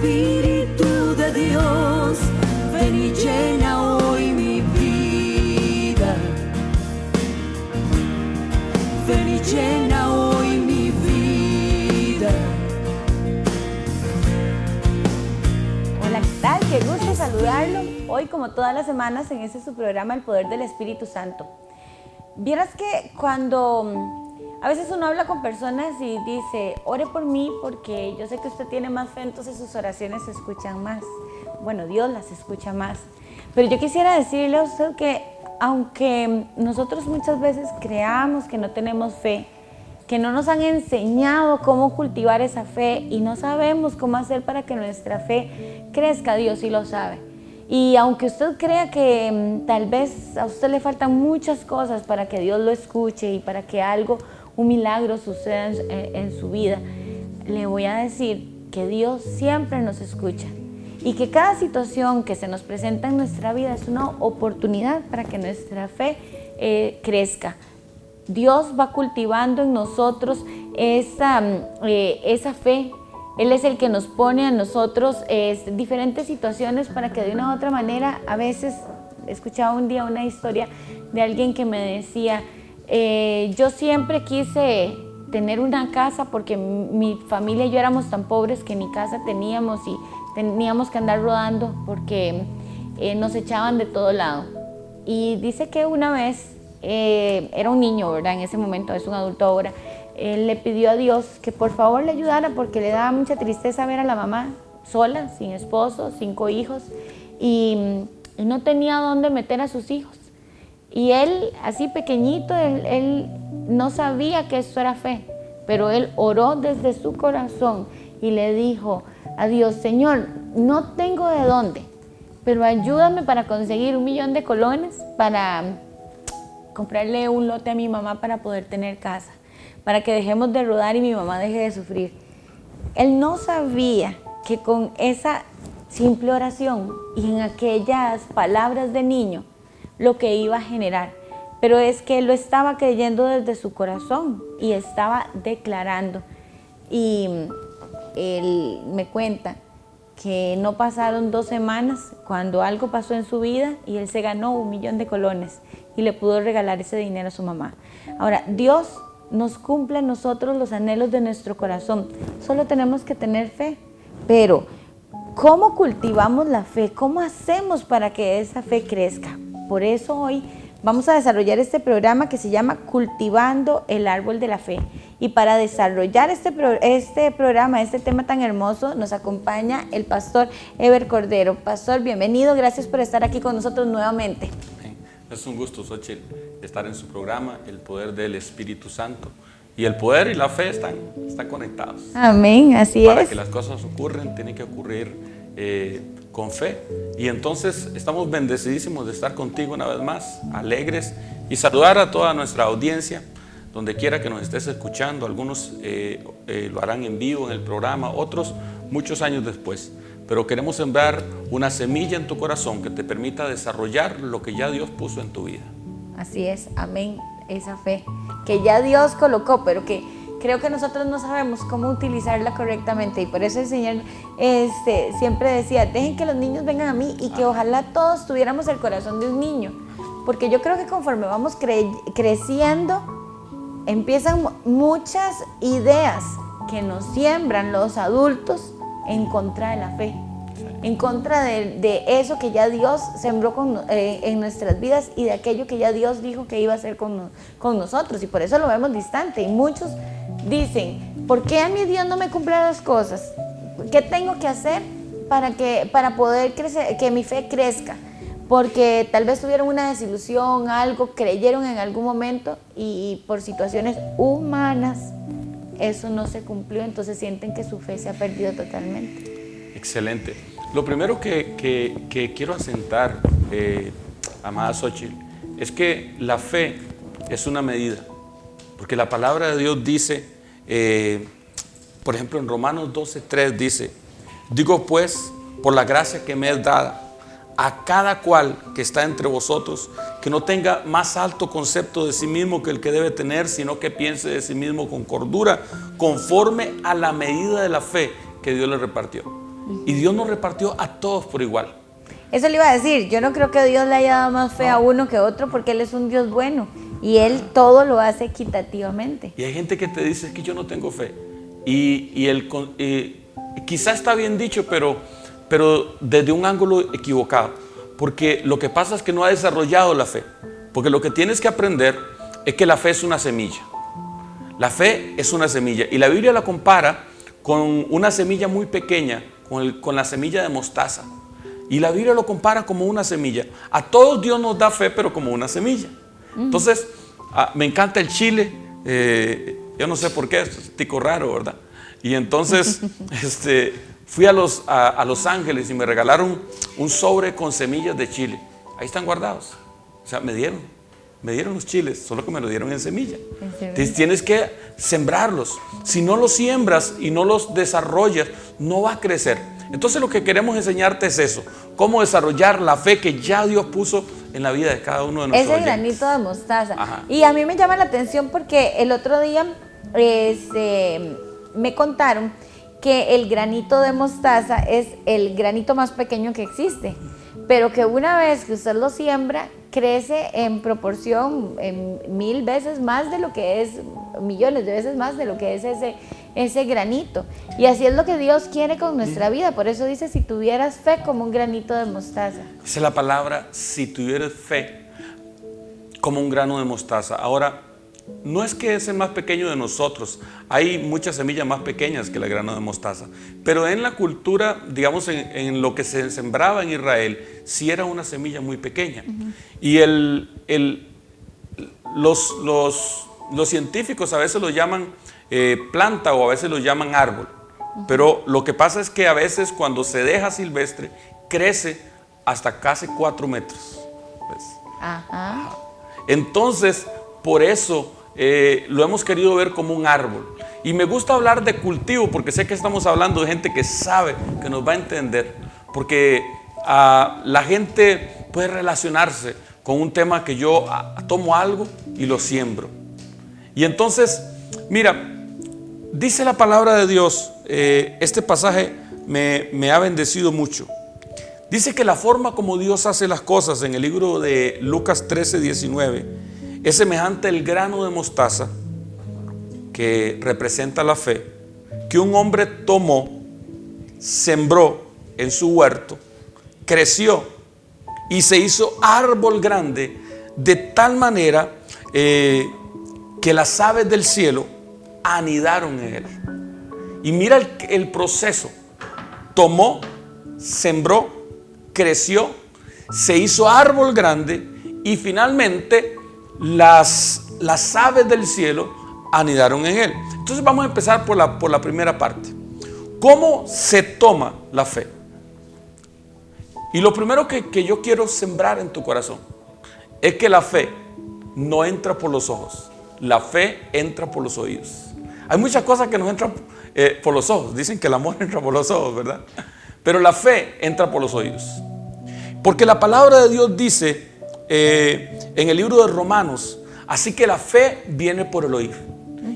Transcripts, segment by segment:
Espíritu de Dios, ven y llena hoy mi vida. Ven y llena hoy mi vida. Hola, ¿qué tal? Qué gusto saludarlo. Hoy, como todas las semanas, en este su programa El Poder del Espíritu Santo. Vieras que cuando a veces uno habla con personas y dice, ore por mí porque yo sé que usted tiene más fe, entonces sus oraciones se escuchan más. Bueno, Dios las escucha más. Pero yo quisiera decirle a usted que aunque nosotros muchas veces creamos que no tenemos fe, que no nos han enseñado cómo cultivar esa fe y no sabemos cómo hacer para que nuestra fe crezca, Dios sí lo sabe. Y aunque usted crea que tal vez a usted le faltan muchas cosas para que Dios lo escuche y para que un milagro suceda en su vida, le voy a decir que Dios siempre nos escucha y que cada situación que se nos presenta en nuestra vida es una oportunidad para que nuestra fe crezca. Dios va cultivando en nosotros esa fe. Él es el que nos pone a nosotros diferentes situaciones para que de una u otra manera, a veces, escuchaba un día una historia de alguien que me decía, yo siempre quise tener una casa porque mi familia y yo éramos tan pobres que ni casa teníamos y teníamos que andar rodando porque nos echaban de todo lado. Y dice que una vez, era un niño, ¿verdad? En ese momento, es un adulto ahora, él le pidió a Dios que por favor le ayudara porque le daba mucha tristeza ver a la mamá sola, sin esposo, 5 hijos y no tenía dónde meter a sus hijos. Y él, así pequeñito, él no sabía que eso era fe, pero él oró desde su corazón y le dijo a Dios, Señor, no tengo de dónde, pero ayúdame para conseguir 1 millón de colones para comprarle un lote a mi mamá para poder tener casa, para que dejemos de rodar y mi mamá deje de sufrir. Él no sabía que con esa simple oración y en aquellas palabras de niño, lo que iba a generar, pero es que él lo estaba creyendo desde su corazón y estaba declarando. Y él me cuenta que no pasaron 2 semanas cuando algo pasó en su vida y él se ganó 1 millón de colones y le pudo regalar ese dinero a su mamá. Ahora, Dios nos cumple a nosotros los anhelos de nuestro corazón, solo tenemos que tener fe, pero ¿cómo cultivamos la fe? ¿Cómo hacemos para que esa fe crezca? Por eso hoy vamos a desarrollar este programa que se llama Cultivando el Árbol de la Fe. Y para desarrollar este programa, este tema tan hermoso, nos acompaña el pastor Eber Cordero. Pastor, bienvenido, gracias por estar aquí con nosotros nuevamente. Es un gusto, Xochitl, estar en su programa, El Poder del Espíritu Santo. Y el poder y la fe están conectados. Amén, así es. Para que las cosas ocurran, tienen que ocurrir con fe. Y entonces estamos bendecidísimos de estar contigo una vez más, alegres, y saludar a toda nuestra audiencia, donde quiera que nos estés escuchando. Algunos lo harán en vivo en el programa, otros muchos años después. Pero queremos sembrar una semilla en tu corazón que te permita desarrollar lo que ya Dios puso en tu vida. Así es, amén, esa fe que ya Dios colocó, pero que creo que nosotros no sabemos cómo utilizarla correctamente. Y por eso el Señor siempre decía, dejen que los niños vengan a mí y que ojalá todos tuviéramos el corazón de un niño. Porque yo creo que conforme vamos creciendo, empiezan muchas ideas que nos siembran los adultos en contra de la fe, en contra de eso que ya Dios sembró en nuestras vidas y de aquello que ya Dios dijo que iba a hacer con nosotros, y por eso lo vemos distante. Y muchos dicen, ¿por qué a mí Dios no me cumple las cosas? ¿Qué tengo que hacer para poder crecer, que mi fe crezca? Porque tal vez tuvieron una desilusión, algo, creyeron en algún momento y por situaciones humanas eso no se cumplió, entonces sienten que su fe se ha perdido totalmente. Excelente. Lo primero que quiero asentar, amada Xochitl, es que la fe es una medida, porque la palabra de Dios dice, por ejemplo en Romanos 12:3 dice, digo pues, por la gracia que me es dada, a cada cual que está entre vosotros, que no tenga más alto concepto de sí mismo que el que debe tener, sino que piense de sí mismo con cordura, conforme a la medida de la fe que Dios le repartió. y Dios nos repartió a todos por igual. Eso le iba a decir, yo no creo que Dios le haya dado más fe a uno que a otro porque Él es un Dios bueno y Él todo lo hace equitativamente. Y hay gente que te dice que yo no tengo fe. Y quizá está bien dicho, pero desde un ángulo equivocado. Porque lo que pasa es que no ha desarrollado la fe. Porque lo que tienes que aprender es que la fe es una semilla. La fe es una semilla. Y la Biblia la compara con una semilla muy pequeña, con la semilla de mostaza. Y la Biblia lo compara como una semilla. A todos Dios nos da fe, pero como una semilla. Entonces, me encanta el chile. Yo no sé por qué, es un tico raro, ¿verdad? Y entonces fui a Los Ángeles y me regalaron un sobre con semillas de chile. Ahí están guardados. O sea, me dieron los chiles, solo que me lo dieron en semilla. Entonces tienes que sembrarlos. Si no los siembras y no los desarrollas, no va a crecer. Entonces lo que queremos enseñarte es eso, cómo desarrollar la fe que ya Dios puso en la vida de cada uno de nosotros. Ese granito de mostaza. Ajá. Y a mí me llama la atención porque el otro día me contaron que el granito de mostaza es el granito más pequeño que existe, pero que una vez que usted lo siembra, crece en proporción, en 1000 veces más de lo que es, millones de veces más de lo que es ese granito. Y así es lo que Dios quiere con nuestra vida. Por eso dice, si tuvieras fe como un granito de mostaza. Esa es la palabra, si tuvieras fe como un grano de mostaza. Ahora, no es que es el más pequeño de nosotros. Hay muchas semillas más pequeñas que el grano de mostaza. Pero en la cultura, digamos, en lo que se sembraba en Israel, sí era una semilla muy pequeña. Y los científicos a veces lo llaman planta o a veces lo llaman árbol. Pero lo que pasa es que a veces cuando se deja silvestre, crece hasta casi 4 metros. ¿Ves? Ajá. Entonces, por eso lo hemos querido ver como un árbol. Y me gusta hablar de cultivo porque sé que estamos hablando de gente que sabe, que nos va a entender. Porque la gente puede relacionarse con un tema que yo tomo algo y lo siembro. Y entonces, mira, dice la palabra de Dios, este pasaje me ha bendecido mucho. Dice que la forma como Dios hace las cosas en el libro de Lucas 13:19 es semejante al grano de mostaza que representa la fe, que un hombre tomó, sembró en su huerto, creció y se hizo árbol grande de tal manera que las aves del cielo anidaron en él. Y mira el proceso. Tomó, sembró, creció, se hizo árbol grande y finalmente las aves del cielo anidaron en él. Entonces vamos a empezar por la primera parte. ¿Cómo se toma la fe? Y lo primero que yo quiero sembrar en tu corazón es que la fe no entra por los ojos, la fe entra por los oídos. Hay muchas cosas que nos entran por los ojos. Dicen que el amor entra por los ojos, ¿verdad? Pero la fe entra por los oídos. Porque la palabra de Dios dice en el libro de Romanos, así que la fe viene por el oír.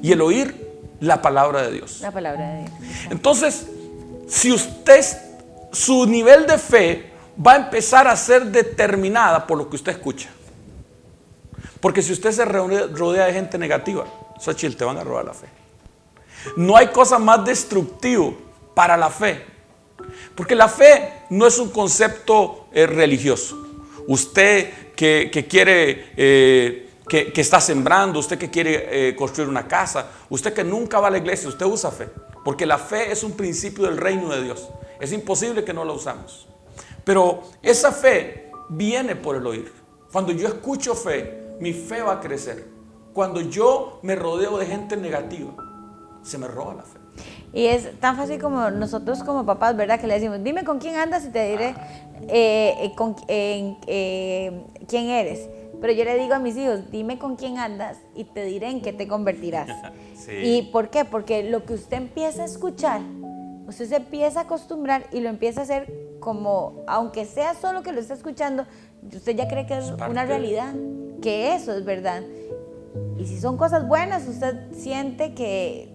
Y el oír, la palabra de Dios. La palabra de Dios. Entonces, si su nivel de fe va a empezar a ser determinada por lo que usted escucha. Porque si usted se rodea de gente negativa, Xochitl, te van a robar la fe. No hay cosa más destructiva para la fe. Porque la fe no es un concepto religioso. Usted que quiere, que está sembrando, usted que quiere construir una casa, usted que nunca va a la iglesia, usted usa fe. Porque la fe es un principio del reino de Dios. Es imposible que no la usamos. Pero esa fe viene por el oír. Cuando yo escucho fe, mi fe va a crecer. Cuando yo me rodeo de gente negativa, se me roba la fe. Y es tan fácil como nosotros como papás, ¿verdad? Que le decimos, dime con quién andas y te diré quién eres. Pero yo le digo a mis hijos, dime con quién andas y te diré en qué te convertirás. Sí. ¿Y por qué? Porque lo que usted empieza a escuchar, usted se empieza a acostumbrar y lo empieza a hacer como, aunque sea solo que lo está escuchando, usted ya cree que es una realidad, que eso es verdad. Y si son cosas buenas, usted siente que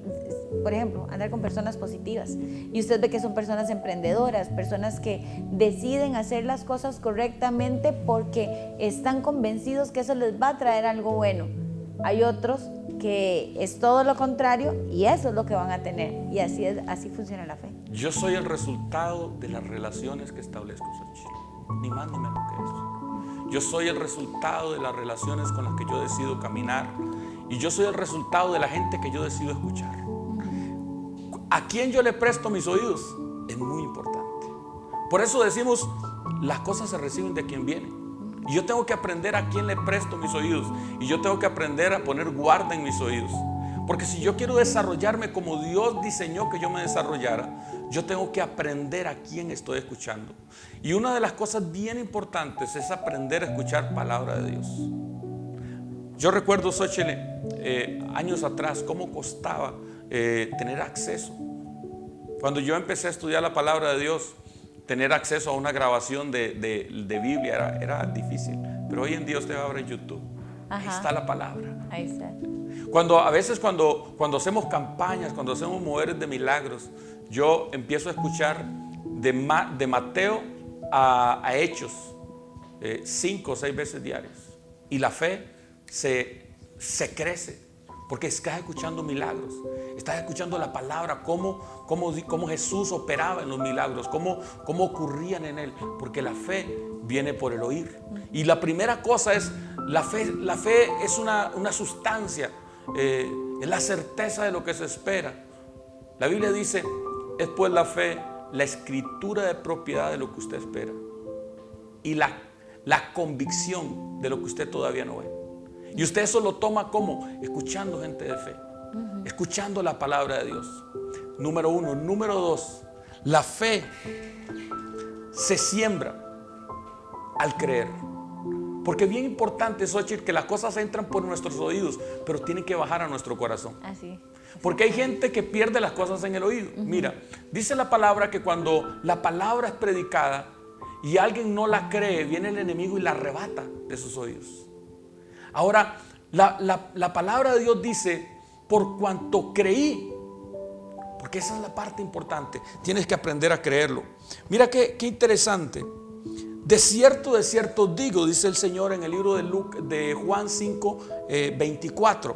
por ejemplo, andar con personas positivas y usted ve que son personas emprendedoras, personas que deciden hacer las cosas correctamente porque están convencidos que eso les va a traer algo bueno. Hay otros que es todo lo contrario y eso es lo que van a tener, y así funciona la fe. Yo soy el resultado de las relaciones que establezco, Xochitl, ni más ni menos que eso. Yo soy el resultado de las relaciones con las que yo decido caminar, y yo soy el resultado de la gente que yo decido escuchar. ¿A quién yo le presto mis oídos? Es muy importante. Por eso decimos, las cosas se reciben de quien viene. Y yo tengo que aprender a quién le presto mis oídos. Y yo tengo que aprender a poner guarda en mis oídos. Porque si yo quiero desarrollarme como Dios diseñó que yo me desarrollara, yo tengo que aprender a quién estoy escuchando. Y una de las cosas bien importantes es aprender a escuchar palabra de Dios. Yo recuerdo, Xochitl, años atrás, cómo costaba tener acceso. Cuando yo empecé a estudiar la palabra de Dios, tener acceso a una grabación de Biblia era difícil. Pero hoy en día usted abre YouTube. Ahí está la palabra. Ahí está. A veces cuando hacemos campañas, cuando hacemos moveres de milagros, yo empiezo a escuchar de Mateo a Hechos 5 o 6 veces diarias. Y la fe se crece. Porque estás escuchando milagros, estás escuchando la palabra, cómo Jesús operaba en los milagros, cómo ocurrían en él. Porque la fe viene por el oír. Y la primera cosa es, la fe es una sustancia, es la certeza de lo que se espera. La Biblia dice, es pues la fe, la escritura de propiedad de lo que usted espera. Y la convicción de lo que usted todavía no ve. Y usted eso lo toma como escuchando gente de fe, escuchando la palabra de Dios. Número 1. Número 2, la fe se siembra al creer. Porque es bien importante, Xochitl, que las cosas entran por nuestros oídos, pero tienen que bajar a nuestro corazón. Así. Porque hay gente que pierde las cosas en el oído. Mira, dice la palabra que cuando la palabra es predicada y alguien no la cree, viene el enemigo y la arrebata de sus oídos. Ahora, la palabra de Dios dice, por cuanto creí, porque esa es la parte importante, tienes que aprender a creerlo. Mira qué interesante. De cierto digo, dice el Señor en el libro de Juan 5, 24,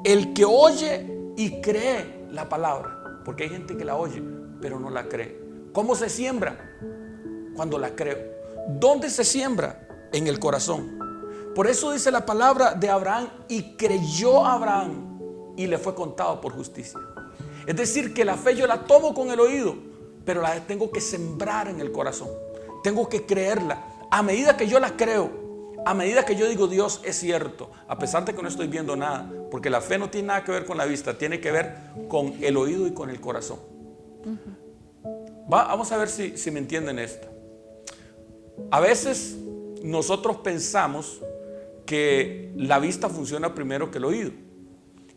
el que oye y cree la palabra, porque hay gente que la oye, pero no la cree. ¿Cómo se siembra? Cuando la creo. ¿Dónde se siembra? En el corazón. Por eso dice la palabra de Abraham, y creyó Abraham y le fue contado por justicia. Es decir, que la fe yo la tomo con el oído, pero la tengo que sembrar en el corazón. Tengo que creerla. A medida que yo la creo, a medida que yo digo Dios es cierto, a pesar de que no estoy viendo nada, porque la fe no tiene nada que ver con la vista, tiene que ver con el oído y con el corazón. Vamos a ver si me entienden esto. A veces nosotros pensamos que la vista funciona primero que el oído.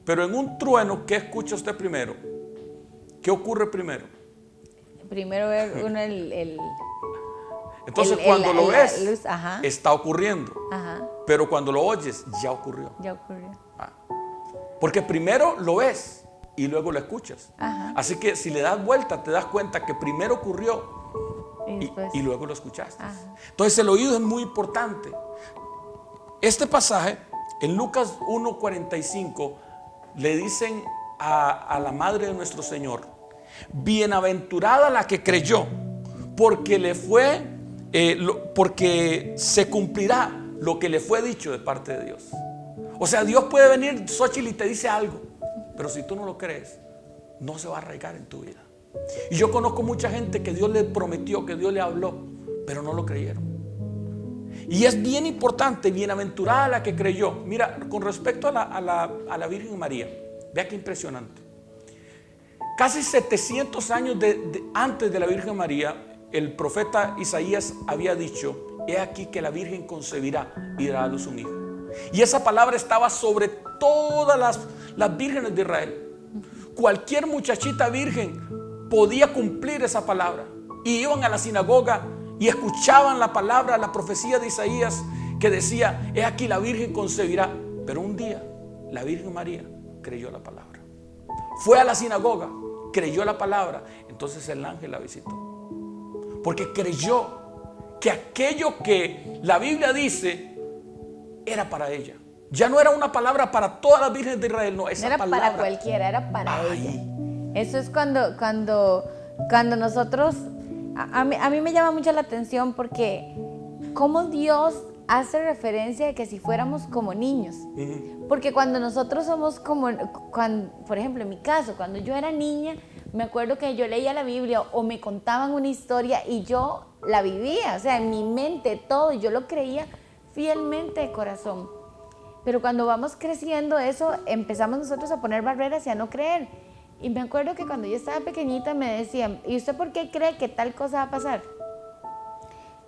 Pero en un trueno, ¿qué escucha usted primero? ¿Qué ocurre primero? Primero ver uno Entonces cuando lo ves, luz, está ocurriendo. Pero cuando lo oyes, ya ocurrió. Ya ocurrió. Porque primero lo ves y luego lo escuchas. Así que si le das vuelta, te das cuenta que primero ocurrió y luego lo escuchaste. Entonces el oído es muy importante. Este pasaje, en Lucas 1:45, le dicen a la madre de nuestro Señor, bienaventurada la que creyó, porque porque se cumplirá lo que le fue dicho de parte de Dios. O sea, Dios puede venir, Xochitl, y te dice algo, pero si tú no lo crees, no se va a arraigar en tu vida. Y yo conozco mucha gente que Dios le prometió, que Dios le habló, pero no lo creyeron. Y es bien importante, bienaventurada la que creyó. Mira, con respecto a la Virgen María, vea qué impresionante. Casi 700 años antes de la Virgen María, el profeta Isaías había dicho, he aquí que la Virgen concebirá y dará a luz un hijo. Y esa palabra estaba sobre todas las vírgenes de Israel. Cualquier muchachita virgen podía cumplir esa palabra. Y iban a la sinagoga y escuchaban la palabra, la profecía de Isaías que decía, he aquí la Virgen concebirá. Pero un día la Virgen María creyó la palabra. fue a la sinagoga, creyó la palabra, entonces el ángel la visitó. Porque creyó que aquello que la Biblia dice era para ella. Ya no era una palabra para todas las vírgenes de Israel, no, esa No era palabra para cualquiera, era para Ay. ella. Eso es cuando nosotros, a mí me llama mucho la atención porque cómo Dios hace referencia de que si fuéramos como niños. Porque cuando nosotros somos como, por ejemplo, en mi caso, cuando yo era niña, me acuerdo que yo leía la Biblia o me contaban una historia y yo la vivía, o sea, en mi mente todo, y yo lo creía fielmente de corazón. Pero cuando vamos creciendo eso, empezamos nosotros a poner barreras y a no creer. Y me acuerdo que cuando yo estaba pequeñita me decían, ¿y usted por qué cree que tal cosa va a pasar?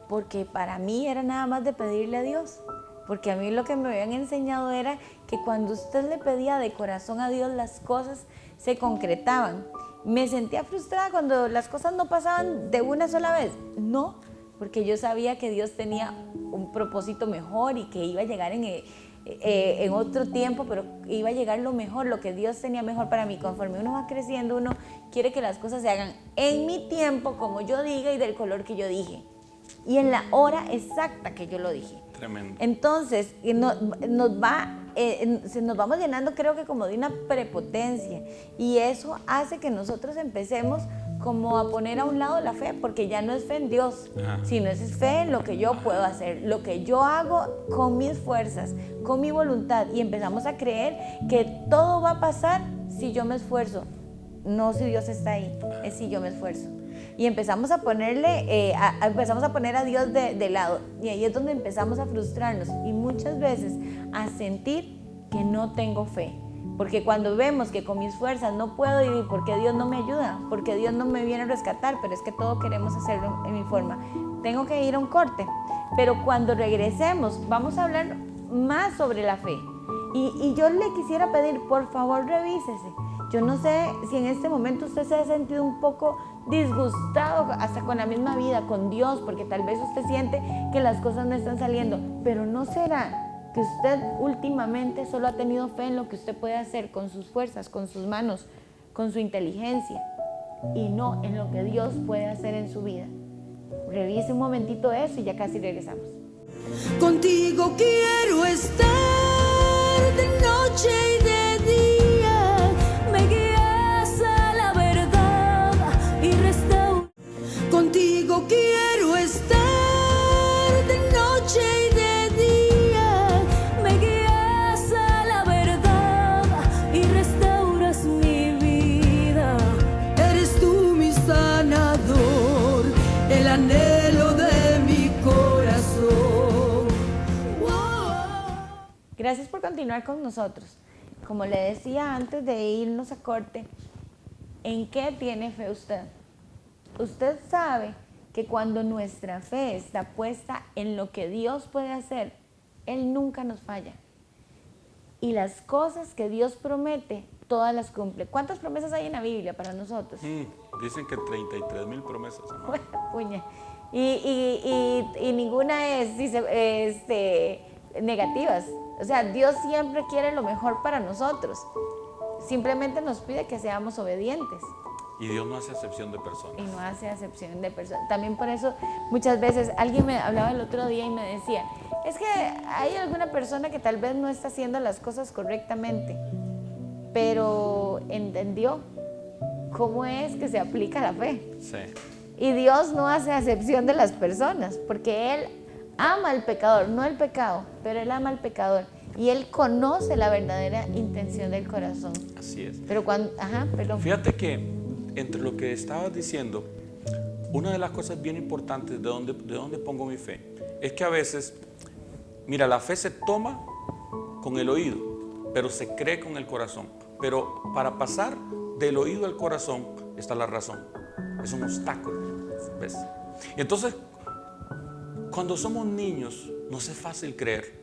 Porque para mí era nada más de pedirle a Dios. Porque a mí lo que me habían enseñado era que cuando usted le pedía de corazón a Dios, las cosas se concretaban. ¿Me sentía frustrada cuando las cosas no pasaban de una sola vez? No, porque yo sabía que Dios tenía un propósito mejor y que iba a llegar en otro tiempo, pero iba a llegar lo mejor, lo que Dios tenía mejor para mí. Conforme uno va creciendo, uno quiere que las cosas se hagan en mi tiempo, como yo diga y del color que yo dije. Y en la hora exacta que yo lo dije. Tremendo. Entonces, nos vamos llenando, creo que como de una prepotencia. Y eso hace que nosotros empecemos como a poner a un lado la fe, porque ya no es fe en Dios, sino es fe en lo que yo puedo hacer, lo que yo hago con mis fuerzas, con mi voluntad. Y empezamos a creer que todo va a pasar si yo me esfuerzo. No si Dios está ahí, es si yo me esfuerzo. Y empezamos a ponerle, empezamos a poner a Dios de lado. Y ahí es donde empezamos a frustrarnos y muchas veces a sentir que no tengo fe. Porque cuando vemos que con mis fuerzas no puedo vivir, porque Dios no me ayuda, porque Dios no me viene a rescatar, pero es que todo queremos hacerlo en mi forma. Tengo que ir a un corte. Pero cuando regresemos, vamos a hablar más sobre la fe. Y yo le quisiera pedir, por favor, revísese. Yo no sé si en este momento usted se ha sentido un poco disgustado hasta con la misma vida, con Dios, porque tal vez usted siente que las cosas no están saliendo, pero ¿no será que usted últimamente solo ha tenido fe en lo que usted puede hacer con sus fuerzas, con sus manos, con su inteligencia, y no en lo que Dios puede hacer en su vida? Revise un momentito eso y ya casi regresamos. Contigo quiero estar de noche y de día, me guías a la verdad y restauro. Contigo quiero estar de noche y de día, me guías a la verdad y restauras mi vida. Eres tú mi sanador, el anhelo de mi corazón. Gracias por continuar con nosotros. Como le decía antes de irnos a corte, ¿en qué tiene fe usted? Usted sabe que cuando nuestra fe está puesta en lo que Dios puede hacer, Él nunca nos falla. Y las cosas que Dios promete, todas las cumple. ¿Cuántas promesas hay en la Biblia para nosotros? Dicen que 33,000 promesas. Puña. Y ninguna es negativas. O sea, Dios siempre quiere lo mejor para nosotros. Simplemente nos pide que seamos obedientes. Y Dios no hace excepción de personas. Y no hace acepción de personas. También por eso muchas veces alguien me hablaba el otro día y me decía, es que hay alguna persona que tal vez no está haciendo las cosas correctamente, pero entendió cómo es que se aplica la fe. Sí. Y Dios no hace acepción de las personas, porque Él ama al pecador, no el pecado, pero Él ama al pecador. Y Él conoce la verdadera intención del corazón. Así es. Pero cuando, perdón. Fíjate que entre lo que estabas diciendo, una de las cosas bien importantes de dónde pongo mi fe, es que a veces, mira, la fe se toma con el oído, pero se cree con el corazón. Pero para pasar del oído al corazón está la razón. Es un obstáculo, ¿ves? Entonces, cuando somos niños, nos es fácil creer.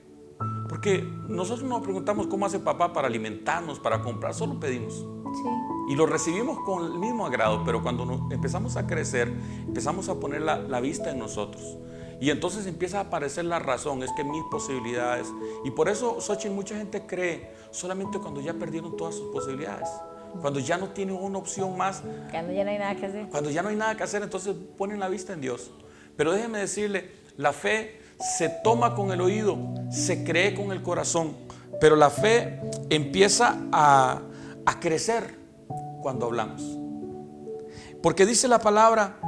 Porque nosotros nos preguntamos cómo hace papá para alimentarnos, para comprar, solo pedimos. Sí. Y lo recibimos con el mismo agrado, pero cuando empezamos a crecer, empezamos a poner la vista en nosotros. Y entonces empieza a aparecer la razón, es que mis posibilidades. Y por eso, Xochitl, mucha gente cree solamente cuando ya perdieron todas sus posibilidades. Cuando ya no tiene una opción más, Cuando ya no hay nada que hacer. cuando ya no hay nada que hacer, entonces ponen la vista en Dios. Pero déjeme decirle, la fe se toma con el oído, se cree con el corazón, pero la fe empieza a crecer cuando hablamos. Porque dice la palabra,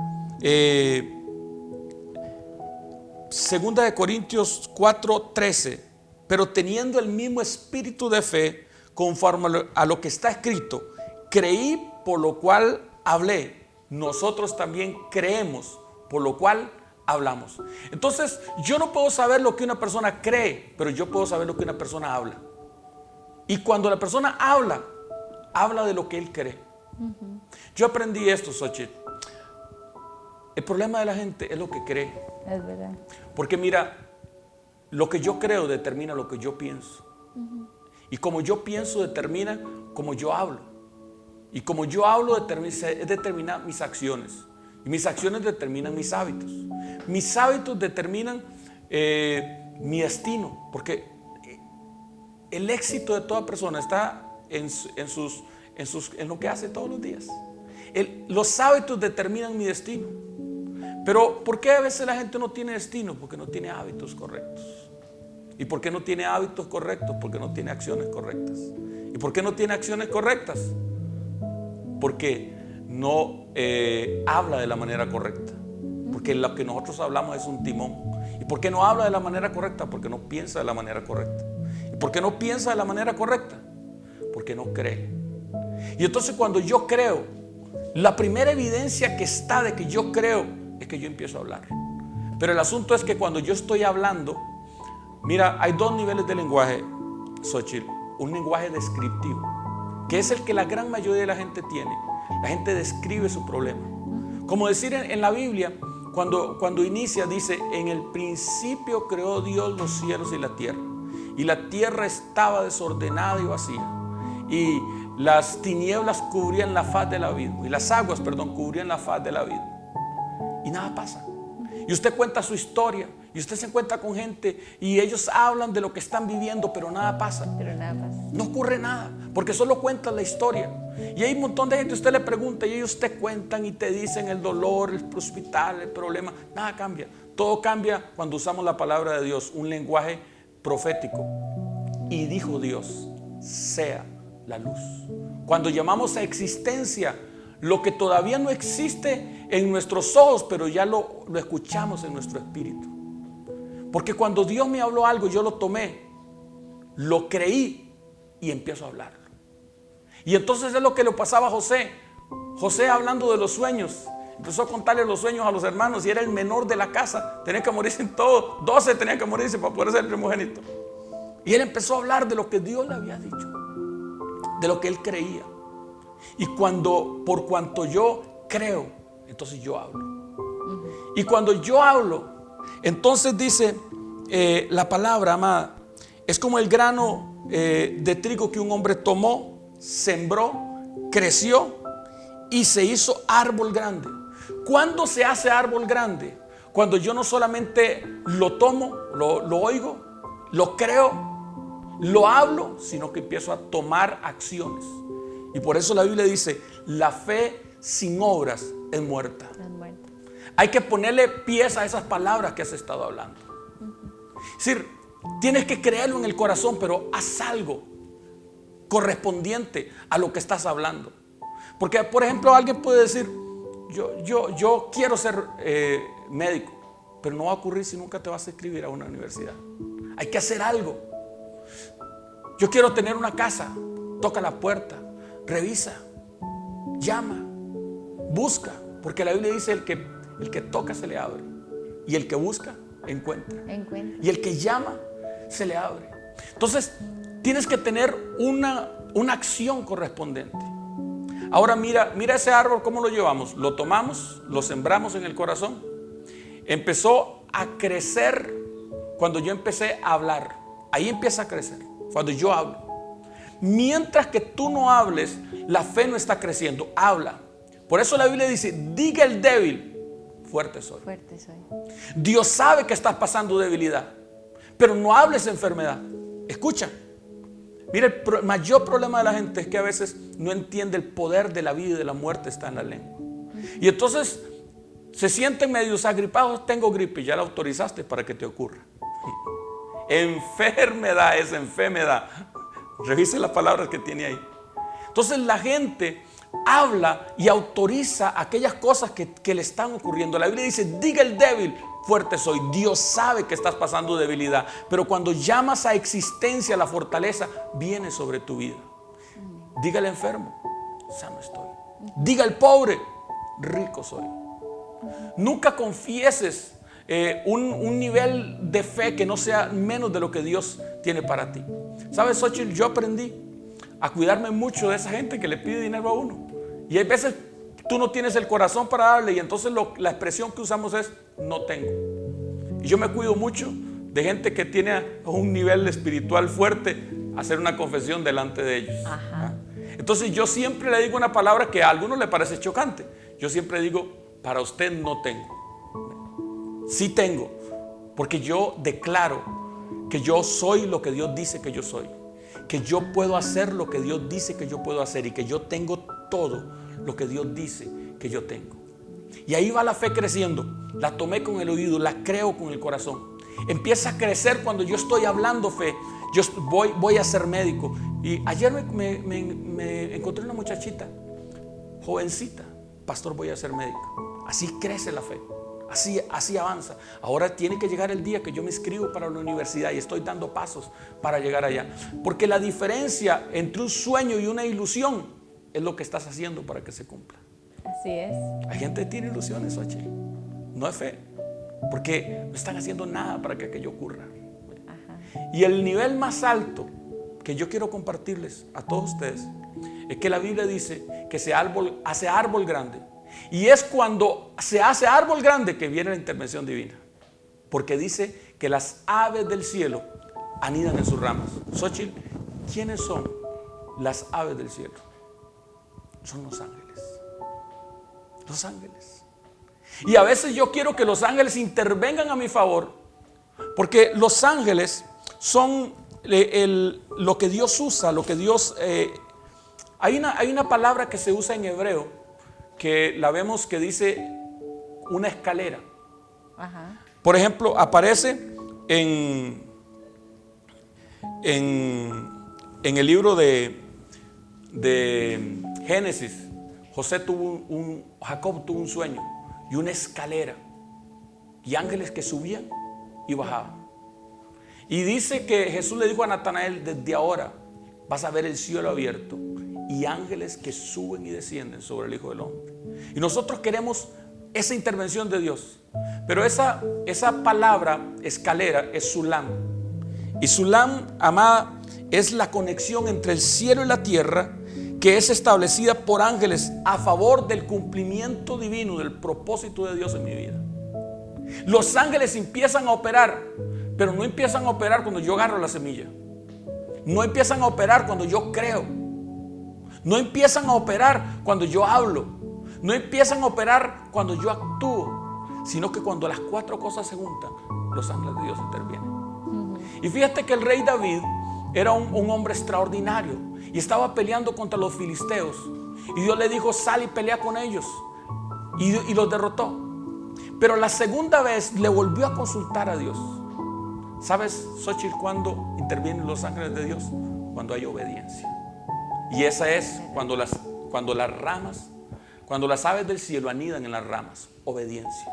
segunda de Corintios 4:13, pero teniendo el mismo espíritu de fe, conforme a lo que está escrito, creí, por lo cual hablé. Nosotros también creemos, por lo cual hablamos. Entonces, yo no puedo saber lo que una persona cree, pero yo puedo saber lo que una persona habla. Y cuando la persona habla de lo que él cree. Yo aprendí esto, Xochitl. El problema de la gente es lo que cree. Es verdad. Porque mira, lo que yo creo determina lo que yo pienso. Y como yo pienso determina como yo hablo. Y como yo hablo determina mis acciones. Y mis acciones determinan mis hábitos. Mis hábitos determinan mi destino. Porque el éxito de toda persona está en lo que hace todos los días. Los hábitos determinan mi destino. Pero ¿por qué a veces la gente no tiene destino? Porque no tiene hábitos correctos. ¿Y por qué no tiene hábitos correctos? Porque no tiene acciones correctas. ¿Y por qué no tiene acciones correctas? Porque no habla de la manera correcta. Porque lo que nosotros hablamos es un timón. ¿Y por qué no habla de la manera correcta? Porque no piensa de la manera correcta. ¿Y por qué no piensa de la manera correcta? Porque no cree. Y entonces cuando yo creo, la primera evidencia que está de que yo creo es que yo empiezo a hablar. Pero el asunto es que cuando yo estoy hablando, mira, hay dos niveles de lenguaje, Xochitl. Un lenguaje descriptivo, que es el que la gran mayoría de la gente tiene. La gente describe su problema. Como decir en la Biblia, cuando inicia, dice: en el principio creó Dios los cielos y la tierra. Y la tierra estaba desordenada y vacía. Y las tinieblas cubrían la faz del abismo. Y las aguas, cubrían la faz del abismo. Y nada pasa. Y usted cuenta su historia. Y usted se encuentra con gente y ellos hablan de lo que están viviendo, pero nada pasa. Pero nada pasa. No ocurre nada, porque solo cuentan la historia. Y hay un montón de gente, usted le pregunta y ellos te cuentan y te dicen el dolor, el hospital, el problema. Nada cambia. Todo cambia cuando usamos la palabra de Dios, un lenguaje profético. Y dijo Dios: sea la luz. Cuando llamamos a existencia lo que todavía no existe en nuestros ojos, pero ya lo escuchamos en nuestro espíritu. Porque cuando Dios me habló algo, yo lo tomé, lo creí y empiezo a hablarlo. Y entonces es lo que le pasaba a José. José, hablando de los sueños, empezó a contarle los sueños a los hermanos y era el menor de la casa. Tenía que morirse en todo, 12 tenían que morirse para poder ser el primogénito. Y él empezó a hablar de lo que Dios le había dicho, de lo que él creía. Y por cuanto yo creo, entonces yo hablo. Y cuando yo hablo, entonces dice la palabra, amada, es como el grano de trigo que un hombre tomó, sembró, creció y se hizo árbol grande. ¿Cuándo se hace árbol grande? Cuando yo no solamente lo tomo, lo oigo, lo creo, lo hablo, sino que empiezo a tomar acciones. Y por eso la Biblia dice: la fe sin obras es muerta. Hay que ponerle pies a esas palabras que has estado hablando. Es decir, tienes que creerlo en el corazón, pero haz algo correspondiente a lo que estás hablando. Porque, por ejemplo, alguien puede decir: yo quiero ser médico, pero no va a ocurrir si nunca te vas a inscribir a una universidad. Hay que hacer algo. Yo quiero tener una casa. Toca la puerta, revisa, llama, busca, porque la Biblia dice: el que toca se le abre, y el que busca encuentra. Y el que llama se le abre. Entonces tienes que tener una acción correspondiente. Ahora mira ese árbol, ¿cómo lo llevamos? Lo tomamos, lo sembramos en el corazón. Empezó a crecer cuando yo empecé a hablar. Ahí empieza a crecer, cuando yo hablo. Mientras que tú no hables, la fe no está creciendo. Habla. Por eso la Biblia dice: diga el débil, fuerte soy. Fuerte soy. Dios sabe que estás pasando debilidad, pero no hables enfermedad. Escucha, Mira, el mayor problema de la gente es que a veces no entiende el poder de la vida y de la muerte está en la lengua. Y entonces se sienten medios agripados. Tengo gripe, ya la autorizaste para que te ocurra. Enfermedad es enfermedad. Revise las palabras que tiene ahí. Entonces la gente habla y autoriza aquellas cosas que le están ocurriendo. La Biblia dice: diga el débil, fuerte soy. Dios sabe que estás pasando debilidad, pero cuando llamas a existencia la fortaleza, viene sobre tu vida. Diga el enfermo, sano estoy. Diga el pobre, rico soy. Nunca confieses un nivel de fe que no sea menos de lo que Dios tiene para ti. ¿Sabes, Xochitl? Yo aprendí a cuidarme mucho de esa gente que le pide dinero a uno. Y hay veces tú no tienes el corazón para darle, y entonces la expresión que usamos es: no tengo. Y yo me cuido mucho de gente que tiene un nivel espiritual fuerte, hacer una confesión delante de ellos. Ajá. Entonces yo siempre le digo una palabra que a algunos le parece chocante. Yo siempre digo: para usted no tengo. Sí tengo, porque yo declaro que yo soy lo que Dios dice que yo soy, que yo puedo hacer lo que Dios dice que yo puedo hacer, y que yo tengo todo lo que Dios dice que yo tengo. Y ahí va la fe creciendo. La tomé con el oído, la creo con el corazón. Empieza a crecer cuando yo estoy hablando fe. Yo voy a ser médico. Y ayer me encontré una muchachita, jovencita: pastor, voy a ser médico. Así crece la fe. Así avanza. Ahora tiene que llegar el día que yo me inscribo para la universidad, y estoy dando pasos para llegar allá. Porque la diferencia entre un sueño y una ilusión es lo que estás haciendo para que se cumpla. Así es. Hay gente que tiene ilusiones, oye, no es fe, porque no están haciendo nada para que aquello ocurra. Ajá. Y el nivel más alto que yo quiero compartirles a todos ustedes es que la Biblia dice que ese árbol hace árbol grande. Y es cuando se hace árbol grande que viene la intervención divina. Porque dice que las aves del cielo anidan en sus ramas. Xochitl, ¿quiénes son las aves del cielo? Son los ángeles. Los ángeles. Y a veces yo quiero que los ángeles intervengan a mi favor, porque los ángeles son lo que Dios usa, lo que Dios... hay una palabra que se usa en hebreo, que la vemos que dice una escalera. Ajá. Por ejemplo, aparece en el libro de Génesis. Jacob tuvo un sueño y una escalera, y ángeles que subían y bajaban. Y dice que Jesús le dijo a Natanael: desde ahora vas a ver el cielo abierto y ángeles que suben y descienden sobre el Hijo del Hombre. Y nosotros queremos esa intervención de Dios. Pero esa palabra escalera es Sulam. Y Sulam, amada, es la conexión entre el cielo y la tierra, que es establecida por ángeles a favor del cumplimiento divino del propósito de Dios en mi vida. Los ángeles empiezan a operar, pero no empiezan a operar cuando yo agarro la semilla. No empiezan a operar cuando yo creo. No empiezan a operar cuando yo hablo. No empiezan a operar cuando yo actúo, sino que cuando las cuatro cosas se juntan, los ángeles de Dios intervienen. Y fíjate que el rey David era un hombre extraordinario y estaba peleando contra los filisteos. Y Dios le dijo: sal y pelea con ellos. Y los derrotó. Pero la segunda vez le volvió a consultar a Dios. ¿Sabes, Xochitl, cuándo intervienen los ángeles de Dios? Cuando hay obediencia. Y esa es cuando las aves del cielo anidan en las ramas. Obediencia.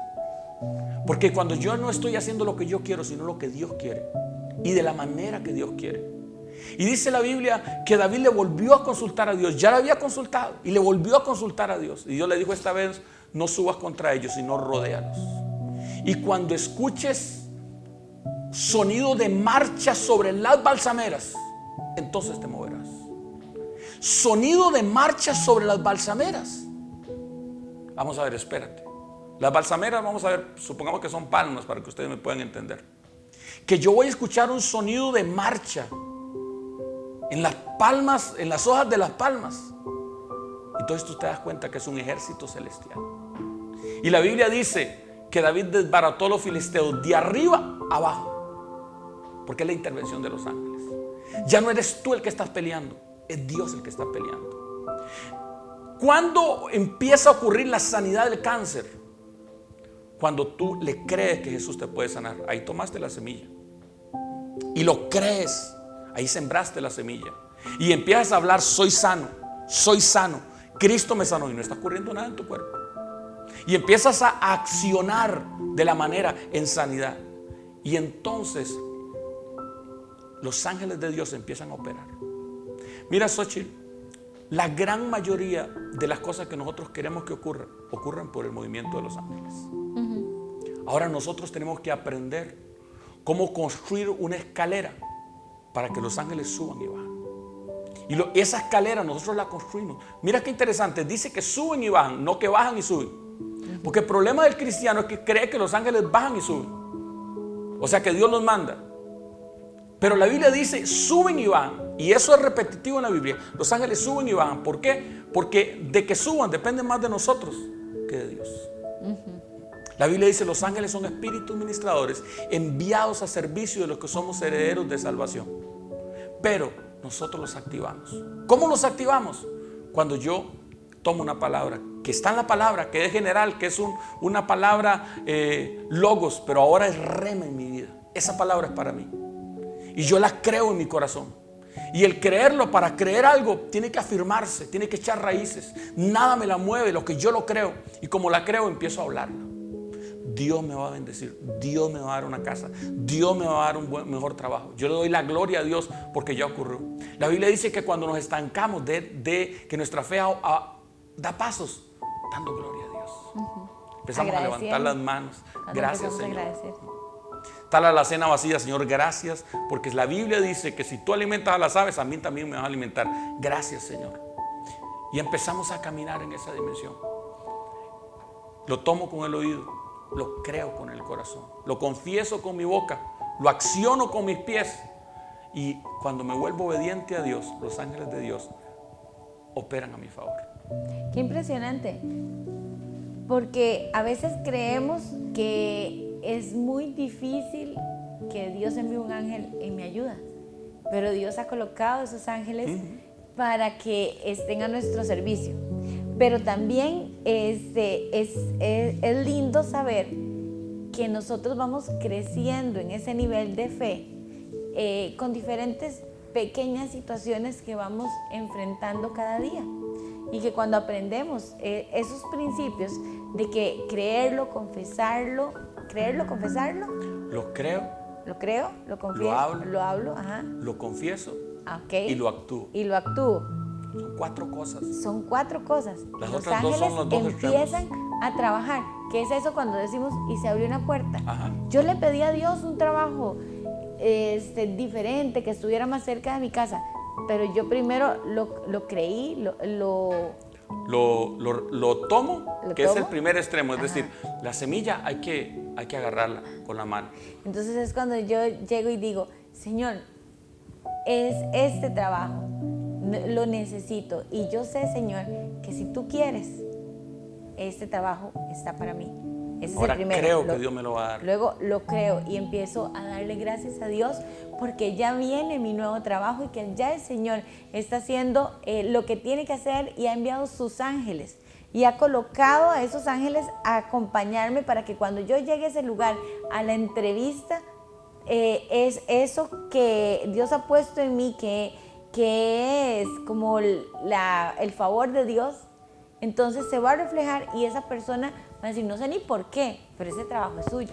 Porque cuando yo no estoy haciendo lo que yo quiero, sino lo que Dios quiere, y de la manera que Dios quiere. Y dice la Biblia que David le volvió a consultar a Dios. Ya lo había consultado y le volvió a consultar a Dios. Y Dios le dijo: esta vez no subas contra ellos, sino rodéalos. Y cuando escuches sonido de marcha sobre las balsameras, entonces te moverás. Sonido de marcha sobre las balsameras. Vamos a ver, espérate. Las balsameras, vamos a ver, supongamos que son palmas para que ustedes me puedan entender. Que yo voy a escuchar un sonido de marcha en las palmas, en las hojas de las palmas. Entonces tú te das cuenta que es un ejército celestial. Y la Biblia dice que David desbarató a los filisteos de arriba abajo, porque es la intervención de los ángeles. Ya no eres tú el que estás peleando, es Dios el que está peleando. ¿Cuándo empieza a ocurrir la sanidad del cáncer? Cuando tú le crees que Jesús te puede sanar. Ahí tomaste la semilla y lo crees, ahí sembraste la semilla y empiezas a hablar: soy sano, Cristo me sanó, y no está ocurriendo nada en tu cuerpo. Y empiezas a accionar de la manera en sanidad, y entonces los ángeles de Dios empiezan a operar. Mira, Xochitl, la gran mayoría de las cosas que nosotros queremos que ocurran por el movimiento de los ángeles. Ahora nosotros tenemos que aprender cómo construir una escalera para que los ángeles suban y bajan. Y esa escalera nosotros la construimos. Mira qué interesante, dice que suben y bajan, no que bajan y suben. Porque el problema del cristiano es que cree que los ángeles bajan y suben. O sea, que Dios los manda. Pero la Biblia dice suben y bajan, y eso es repetitivo en la Biblia. Los ángeles suben y bajan. ¿Por qué? Porque de que suban depende más de nosotros que de Dios. La Biblia dice: los ángeles son espíritus ministradores enviados a servicio de los que somos herederos de salvación. Pero nosotros los activamos. ¿Cómo los activamos? Cuando yo tomo una palabra que está en la palabra, que es general, que es una palabra logos, pero ahora es rema en mi vida. Esa palabra es para mí y yo la creo en mi corazón. Y el creerlo, para creer algo, tiene que afirmarse, tiene que echar raíces. Nada me la mueve, lo que yo lo creo. Y como la creo, empiezo a hablarla. Dios me va a bendecir, Dios me va a dar una casa, Dios me va a dar un mejor trabajo. Yo le doy la gloria a Dios porque ya ocurrió. La Biblia dice que cuando nos estancamos de que nuestra fe da pasos, dando gloria a Dios. Empezamos a levantar las manos. Gracias, Señor. Tal a la cena vacía: Señor, gracias, porque la Biblia dice que si tú alimentas a las aves, a mí también me vas a alimentar. Gracias, Señor. Y empezamos a caminar en esa dimensión. Lo tomo con el oído, lo creo con el corazón, lo confieso con mi boca, lo acciono con mis pies. Y cuando me vuelvo obediente a Dios, los ángeles de Dios operan a mi favor. Qué impresionante, porque a veces creemos que es muy difícil que Dios envíe un ángel en mi ayuda, pero Dios ha colocado esos ángeles para que estén a nuestro servicio. Pero también es lindo saber que nosotros vamos creciendo en ese nivel de fe con diferentes pequeñas situaciones que vamos enfrentando cada día. Y que cuando aprendemos esos principios de que creerlo, confesarlo, lo creo, lo confieso, lo hablo, lo confieso, okay, y lo actúo. Son cuatro cosas. Los ángeles empiezan a trabajar. ¿Qué es eso cuando decimos y se abrió una puerta? Yo le pedí a Dios un trabajo diferente, que estuviera más cerca de mi casa, pero yo primero lo creí, lo tomo, que es el primer extremo. Es decir, la semilla hay que agarrarla con la mano. Entonces es cuando yo llego y digo: Señor, es este trabajo, lo necesito, y yo sé, Señor, que si tú quieres, este trabajo está para mí. Ese Ahora es el primero. Creo que Dios me lo va a dar. Luego lo creo y empiezo a darle gracias a Dios porque ya viene mi nuevo trabajo y que ya el Señor está haciendo lo que tiene que hacer, y ha enviado sus ángeles y ha colocado a esos ángeles a acompañarme para que cuando yo llegue a ese lugar, a la entrevista, es eso que Dios ha puesto en mí, que es como el favor de Dios. Entonces se va a reflejar y esa persona va a decir: no sé ni por qué, pero ese trabajo es suyo.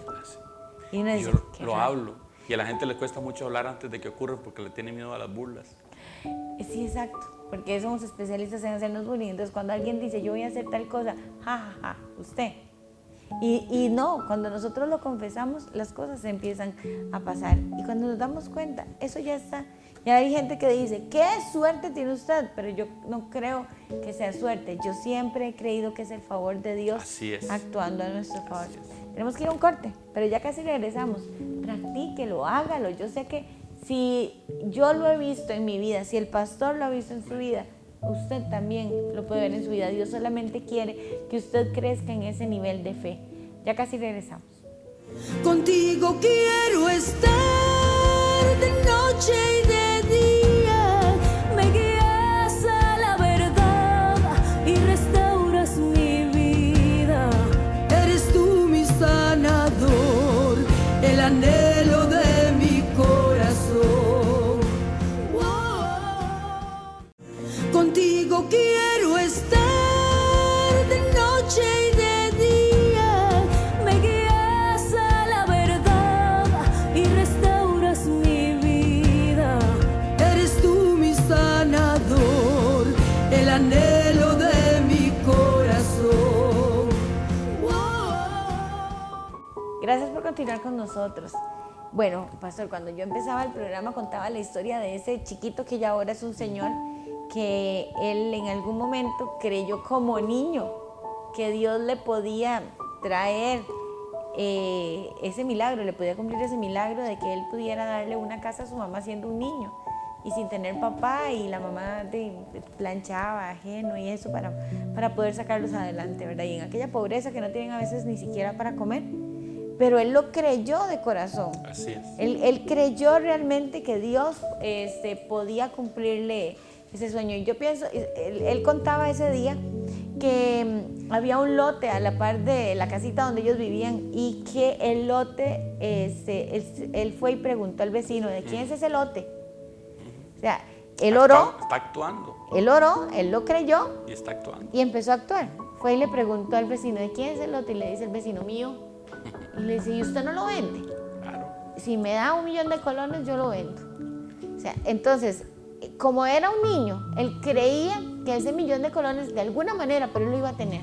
Y uno dice: yo lo hablo, y a la gente le cuesta mucho hablar antes de que ocurra porque le tiene miedo a las burlas. Sí, exacto, porque somos especialistas en hacernos bullying. Entonces cuando alguien dice: yo voy a hacer tal cosa, usted. Y no, cuando nosotros lo confesamos, las cosas se empiezan a pasar, y cuando nos damos cuenta, eso ya está. Y hay gente que dice: qué suerte tiene usted, pero yo no creo que sea suerte. Yo siempre he creído que es el favor de Dios actuando a nuestro favor. Tenemos que ir a un corte, pero ya casi regresamos. Practíquelo, hágalo. Yo sé que si yo lo he visto en mi vida, si el pastor lo ha visto en su vida, usted también lo puede ver en su vida. Dios solamente quiere que usted crezca en ese nivel de fe. Ya casi regresamos. Contigo quiero estar de noche y de día. anhelo de mi corazón. Contigo quiero estar de noche y de día. Me guías a la verdad y restauras mi vida. Eres tú mi sanador, el anhelo de mi corazón. Gracias por continuar con nosotros. Bueno, pastor, cuando yo empezaba el programa contaba la historia de ese chiquito que ya ahora es un señor, que él en algún momento creyó como niño que Dios le podía traer ese milagro, le podía cumplir ese milagro de que él pudiera darle una casa a su mamá siendo un niño y sin tener papá, y la mamá planchaba ajeno y eso para poder sacarlos adelante, ¿verdad? Y en aquella pobreza que no tienen a veces ni siquiera para comer. Pero él lo creyó de corazón. Así es. Él creyó realmente que Dios podía cumplirle ese sueño. Y yo pienso, él contaba ese día que había un lote a la par de la casita donde ellos vivían, y que el lote, él fue y preguntó al vecino, ¿de quién es ese lote? O sea, él oró. Está actuando. Él oró, él lo creyó. Y está actuando. Y empezó a actuar. Fue y le preguntó al vecino, ¿de quién es el lote? Y le dice el vecino, mío. Y le dice, ¿y usted no lo vende? Claro. Si me da 1.000.000 de colones, yo lo vendo. O sea, entonces, como era un niño, él creía que ese 1.000.000 de colones de alguna manera, pero él lo iba a tener.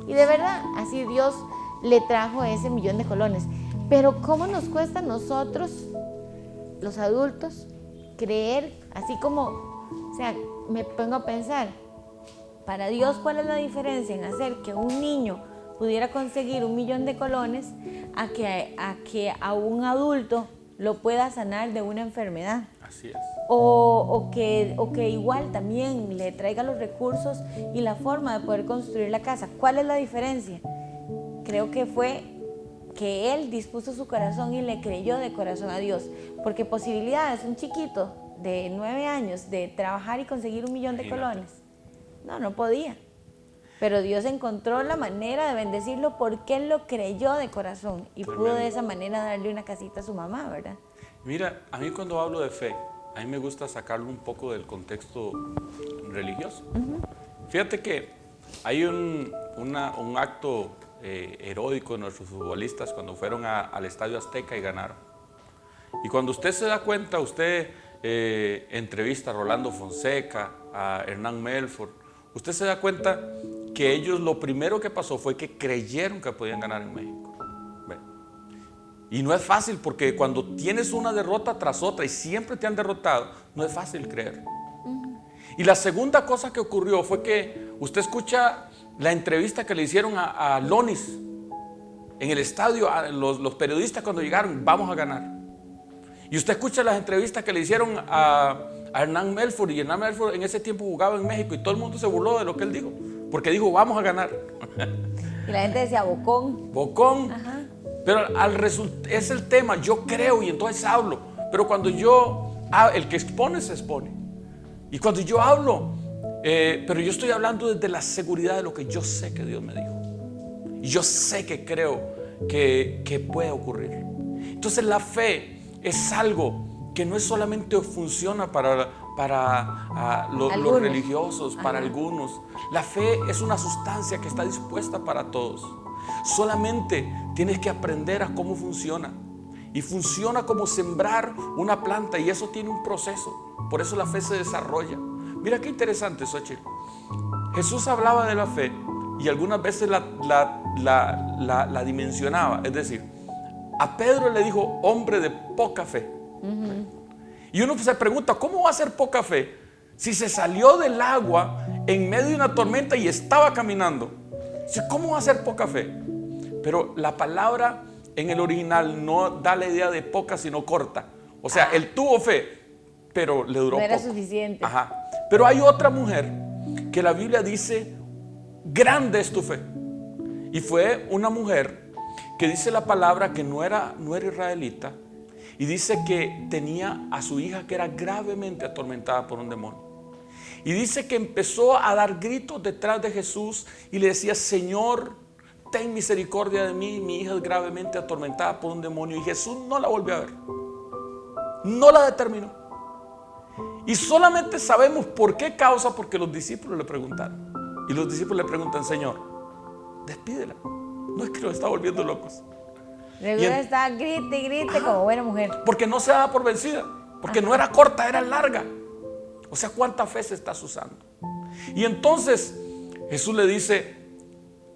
Y de verdad, así Dios le trajo ese 1.000.000 de colones. Pero ¿cómo nos cuesta a nosotros, los adultos, creer, así como, o sea, me pongo a pensar, para Dios, ¿cuál es la diferencia en hacer que un niño pudiera conseguir 1.000.000 de colones a que a un adulto lo pueda sanar de una enfermedad? Así es. O que igual también le traiga los recursos y la forma de poder construir la casa. ¿Cuál es la diferencia? Creo que fue que él dispuso su corazón y le creyó de corazón a Dios. Porque posibilidades, un chiquito de 9 años de trabajar y conseguir 1.000.000 de colones, no podía. Pero Dios encontró la manera de bendecirlo porque él lo creyó de corazón y pudo de esa manera darle una casita a su mamá, ¿verdad? Mira, a mí cuando hablo de fe, a mí me gusta sacarlo un poco del contexto religioso. Fíjate que hay un acto heroico de nuestros futbolistas cuando fueron al Estadio Azteca y ganaron. Y cuando usted se da cuenta, usted entrevista a Rolando Fonseca, a Hernán Melford, usted se da cuenta que ellos, lo primero que pasó fue que creyeron que podían ganar en México. Y no es fácil, porque cuando tienes una derrota tras otra y siempre te han derrotado, no es fácil creer. Y la segunda cosa que ocurrió fue que usted escucha la entrevista que le hicieron a Lonis en el estadio, a los periodistas cuando llegaron, vamos a ganar. Y usted escucha las entrevistas que le hicieron a Hernán Melford, y Hernán Melford en ese tiempo jugaba en México y todo el mundo se burló de lo que él dijo, porque dijo, vamos a ganar. Y la gente decía, bocón. Bocón. Ajá. Pero es el tema, yo creo y entonces hablo. Pero cuando el que expone se expone. Y cuando yo hablo, pero yo estoy hablando desde la seguridad de lo que yo sé que Dios me dijo. Y yo sé que creo que puede ocurrir. Entonces la fe es algo que no es solamente funciona para los religiosos, para algunos. La fe es una sustancia que está dispuesta para todos. Solamente tienes que aprender a cómo funciona. Y funciona como sembrar una planta, y eso tiene un proceso. Por eso la fe se desarrolla. Mira qué interesante, Xochitl. Jesús hablaba de la fe y algunas veces la dimensionaba. Es decir, a Pedro le dijo, hombre de poca fe. Y uno se pregunta, ¿cómo va a ser poca fe si se salió del agua en medio de una tormenta y estaba caminando? ¿Cómo va a ser poca fe? Pero la palabra en el original no da la idea de poca, sino corta. O sea, él tuvo fe, pero le duró poco. No era suficiente. Ajá. Pero hay otra mujer que la Biblia dice, grande es tu fe. Y fue una mujer que dice la palabra que no era israelita, y dice que tenía a su hija que era gravemente atormentada por un demonio. Y dice que empezó a dar gritos detrás de Jesús y le decía, Señor, ten misericordia de mí, mi hija es gravemente atormentada por un demonio. Y Jesús no la volvió a ver, no la determinó. Y solamente sabemos por qué causa, porque los discípulos le preguntaron. Y los discípulos le preguntan: Señor, despídela, no es que los está volviendo locos. Seguro está grite y grite como buena mujer. Porque no se daba por vencida, porque no era corta, era larga. O sea, ¿cuánta fe se estás usando? Y entonces Jesús le dice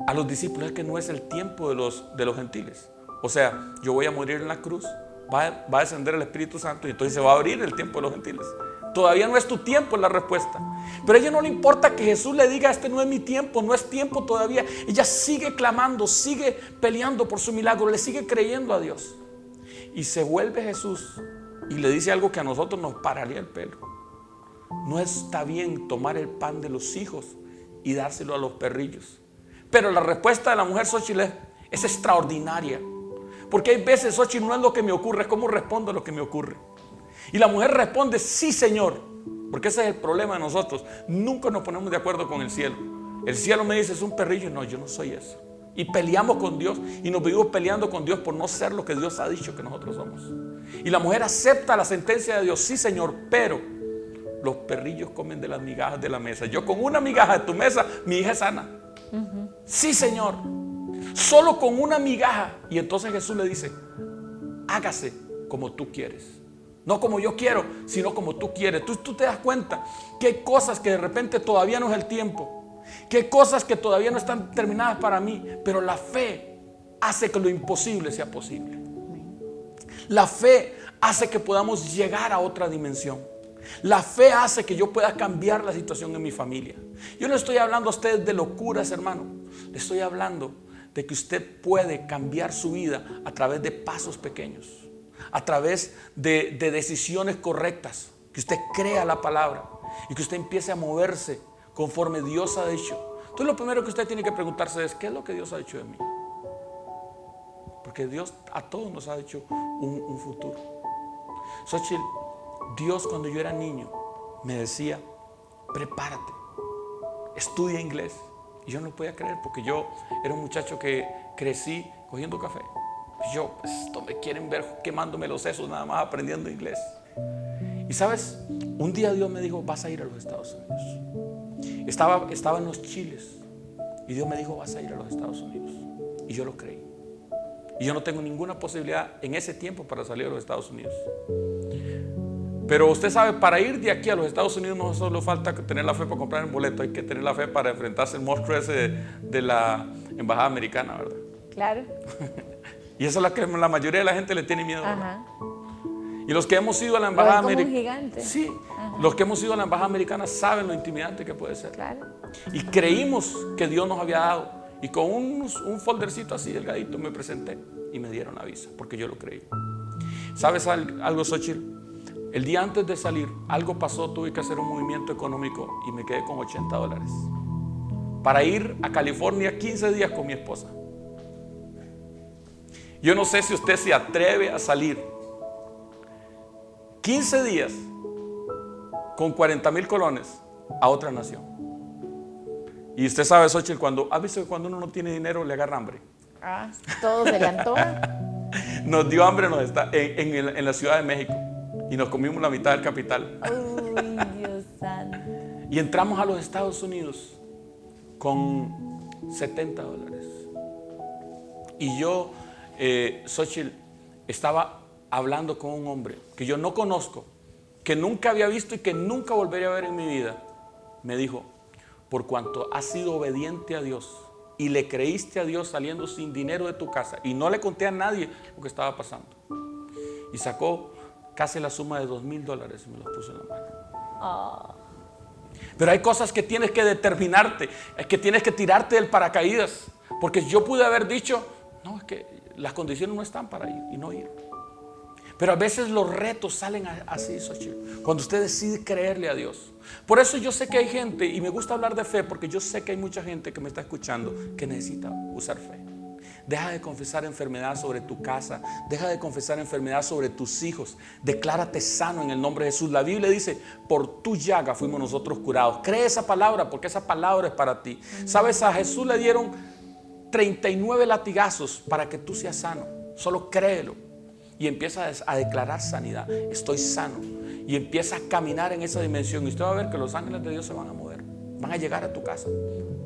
a los discípulos: es que no es el tiempo de los gentiles. O sea, yo voy a morir en la cruz, va a descender el Espíritu Santo, y entonces se va a abrir el tiempo de los gentiles. Todavía no es tu tiempo, es la respuesta. Pero a ella no le importa que Jesús le diga: este no es mi tiempo, no es tiempo todavía. Ella sigue clamando, sigue peleando por su milagro, le sigue creyendo a Dios. Y se vuelve Jesús y le dice algo que a nosotros nos pararía el pelo: no está bien tomar el pan de los hijos y dárselo a los perrillos. Pero la respuesta de la mujer Xóchitl es extraordinaria. Porque hay veces, Xóchitl, no es lo que me ocurre, es cómo respondo a lo que me ocurre. Y la mujer responde: sí, Señor. Porque ese es el problema de nosotros. Nunca nos ponemos de acuerdo con el cielo. El cielo me dice: es un perrillo. No, yo no soy eso. Y peleamos con Dios. Y nos vivimos peleando con Dios por no ser lo que Dios ha dicho que nosotros somos. Y la mujer acepta la sentencia de Dios: sí, Señor, pero los perrillos comen de las migajas de la mesa. Yo con una migaja de tu mesa, mi hija es sana. Sí, Señor, solo con una migaja. Y entonces Jesús le dice: hágase como tú quieres. No como yo quiero, sino como tú quieres. Tú te das cuenta que hay cosas que de repente todavía no es el tiempo, que hay cosas que todavía no están terminadas para mí, pero la fe hace que lo imposible sea posible. La fe hace que podamos llegar a otra dimensión. La fe hace que yo pueda cambiar la situación en mi familia. Yo no estoy hablando a ustedes de locuras, hermano. Le estoy hablando de que usted puede cambiar su vida a través de pasos pequeños, a través de decisiones correctas, que usted crea la palabra y que usted empiece a moverse conforme Dios ha dicho. Entonces lo primero que usted tiene que preguntarse es: ¿qué es lo que Dios ha dicho de mí? Porque Dios a todos nos ha dicho un futuro. Xóchitl, Dios, cuando yo era niño, me decía: prepárate, estudia inglés. Y yo no lo podía creer, porque yo era un muchacho que crecí cogiendo café. Y yo, esto me quieren ver quemándome los sesos nada más aprendiendo inglés. Y sabes, un día Dios me dijo: vas a ir a los Estados Unidos. Estaba en los Chiles y Dios me dijo: vas a ir a los Estados Unidos. Y yo lo creí. Y yo no tengo ninguna posibilidad en ese tiempo para salir a los Estados Unidos. Pero usted sabe, para ir de aquí a los Estados Unidos no solo falta tener la fe para comprar el boleto, hay que tener la fe para enfrentarse al monstruo ese de la embajada americana, ¿verdad? Claro. Y eso es lo que la mayoría de la gente le tiene miedo. Ajá. Y los que hemos ido a la embajada americana, sí, los que hemos ido a la embajada americana saben lo intimidante que puede ser. Claro. Y creímos que Dios nos había dado. Y con un foldercito así delgadito me presenté y me dieron la visa, porque yo lo creí. ¿Sabes algo, Xóchitl? El día antes de salir, algo pasó, tuve que hacer un movimiento económico y me quedé con $80 para ir a California 15 días con mi esposa. Yo no sé si usted se atreve a salir 15 días con 40,000 colones a otra nación. Y usted sabe, Xóchitl, a veces cuando uno no tiene dinero le agarra hambre. Todo se le antoja. Nos dio hambre en la Ciudad de México y nos comimos la mitad del capital. Uy, Dios santo. Y entramos a los Estados Unidos con $70. Y yo, Xóchitl, estaba hablando con un hombre que yo no conozco, que nunca había visto y que nunca volvería a ver en mi vida. Me dijo: por cuanto has sido obediente a Dios y le creíste a Dios saliendo sin dinero de tu casa, y no le conté a nadie lo que estaba pasando, y sacó casi la suma de $2,000 y me los puso en la mano. Pero hay cosas que tienes que determinarte, es que tienes que tirarte del paracaídas, porque yo pude haber dicho: no, es que las condiciones no están para ir, y no ir. Pero a veces los retos salen así, Xóchitl, cuando usted decide creerle a Dios. Por eso yo sé que hay gente, y me gusta hablar de fe, porque yo sé que hay mucha gente que me está escuchando que necesita usar fe. Deja de confesar enfermedad sobre tu casa, deja de confesar enfermedad sobre tus hijos, declárate sano en el nombre de Jesús. La Biblia dice: por tu llaga fuimos nosotros curados. Cree esa palabra, porque esa palabra es para ti. Sabes, a Jesús le dieron 39 latigazos para que tú seas sano. Solo créelo y empieza a declarar sanidad. Estoy sano. Y empieza a caminar en esa dimensión. Y usted va a ver que los ángeles de Dios se van a mover. Van a llegar a tu casa.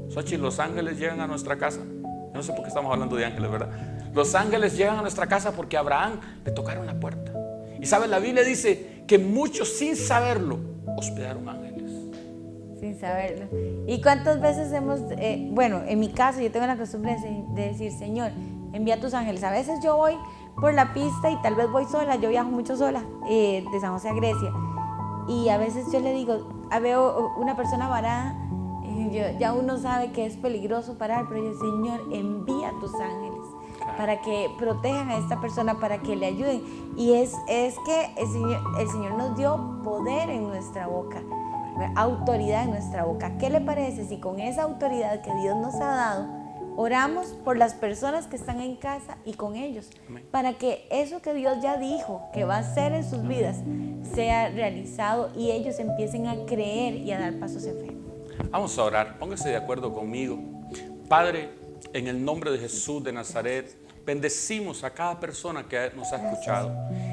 Xochitl, los ángeles llegan a nuestra casa. Yo no sé por qué estamos hablando de ángeles, ¿verdad? Los ángeles llegan a nuestra casa porque a Abraham le tocaron la puerta. Y sabes, la Biblia dice que muchos sin saberlo hospedaron ángeles. Sin saberlo. ¿Y cuántas veces hemos, bueno, en mi caso yo tengo la costumbre de decir, Señor, envía tus ángeles? A veces yo voy por la pista y tal vez voy sola, yo viajo mucho sola, de San José a Grecia. Y a veces yo le digo, veo una persona varada, ya uno sabe que es peligroso parar, pero yo, Señor, envía tus ángeles para que protejan a esta persona, para que le ayuden. Y es que el Señor nos dio poder en nuestra boca, autoridad en nuestra boca. ¿Qué le parece si con esa autoridad que Dios nos ha dado, oramos por las personas que están en casa y con ellos? Amén. Para que eso que Dios ya dijo que va a hacer en sus vidas sea realizado y ellos empiecen a creer y a dar pasos en fe. Vamos a orar, póngase de acuerdo conmigo. Padre, en el nombre de Jesús de Nazaret, bendecimos a cada persona que nos ha escuchado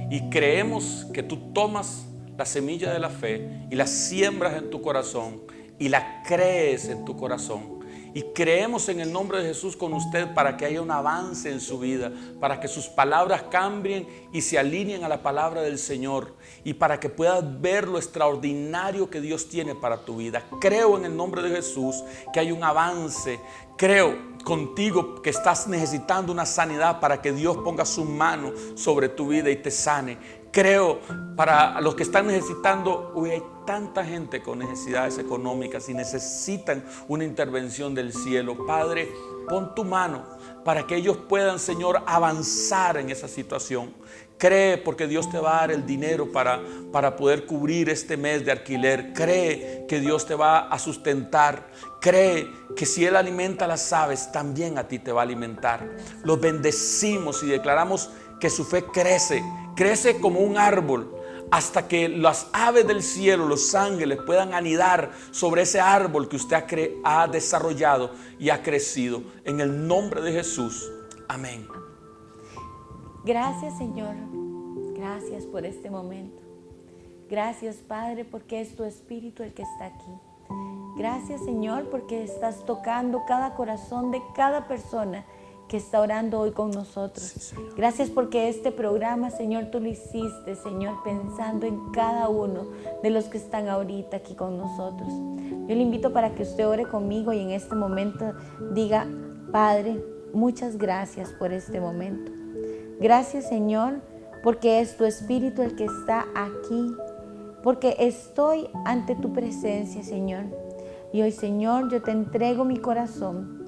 y creemos que tú tomas la semilla de la fe y la siembras en tu corazón y la crees en tu corazón. Y creemos en el nombre de Jesús con usted para que haya un avance en su vida, para que sus palabras cambien y se alineen a la palabra del Señor y para que puedas ver lo extraordinario que Dios tiene para tu vida. Creo en el nombre de Jesús que hay un avance. Creo contigo que estás necesitando una sanidad para que Dios ponga su mano sobre tu vida y te sane. Creo para los que están necesitando, hoy hay tanta gente con necesidades económicas y necesitan una intervención del cielo. Padre, pon tu mano para que ellos puedan, Señor, avanzar en esa situación. Cree porque Dios te va a dar el dinero para poder cubrir este mes de alquiler. Cree que Dios te va a sustentar. Cree que si Él alimenta a las aves, también a ti te va a alimentar. Los bendecimos y declaramos que su fe crece como un árbol hasta que las aves del cielo, los ángeles, puedan anidar sobre ese árbol que usted ha desarrollado y ha crecido. En el nombre de Jesús. Amén. Gracias, Señor. Gracias por este momento. Gracias, Padre, porque es tu Espíritu el que está aquí. Gracias, Señor, porque estás tocando cada corazón de cada persona que está orando hoy con nosotros. Sí, gracias porque este programa, Señor, tú lo hiciste, Señor, pensando en cada uno de los que están ahorita aquí con nosotros. Yo le invito para que usted ore conmigo y en este momento diga, Padre, muchas gracias por este momento. Gracias, Señor, porque es tu Espíritu el que está aquí, porque estoy ante tu presencia, Señor. Y hoy, Señor, yo te entrego mi corazón